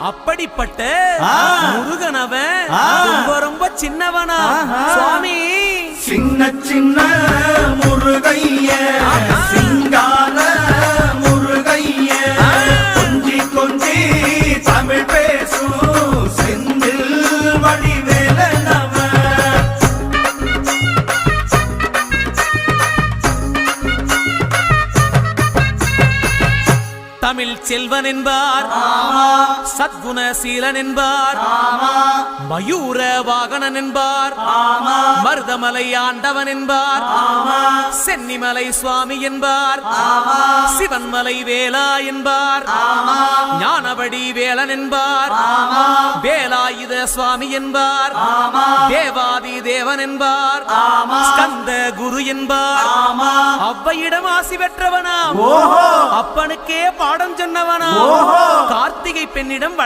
அப்படிப்பட்ட முருகனவன் ரொம்ப ரொம்ப சின்னவனா சுவாமி. சின்ன சின்ன முருகைய சிங்கார முருகைய கொஞ்சி கொஞ்சி தமிழ் பேசும் செந்தில் வடிவேலனவன். தமிழ் செல்வன் என்பார், சத்குணசீலன் என்பார், மயூர வாகனன் என்பார், மருதமலை ஆண்டவன் என்பார், சென்னிமலை சுவாமி என்பார், சிவன்மலை வேலா என்பார், ஞானபடி வேலன் என்பார், வேலாயுத சுவாமி என்பார், தேவாதி தேவன் என்பார், ஸ்கந்த குரு என்பார், அவ்வையிடம் ஆசி பெற்றவனாம், அப்பனுக்கே பாடம் சொன்னவனா, கார்த்திகை பெண்ணிடம்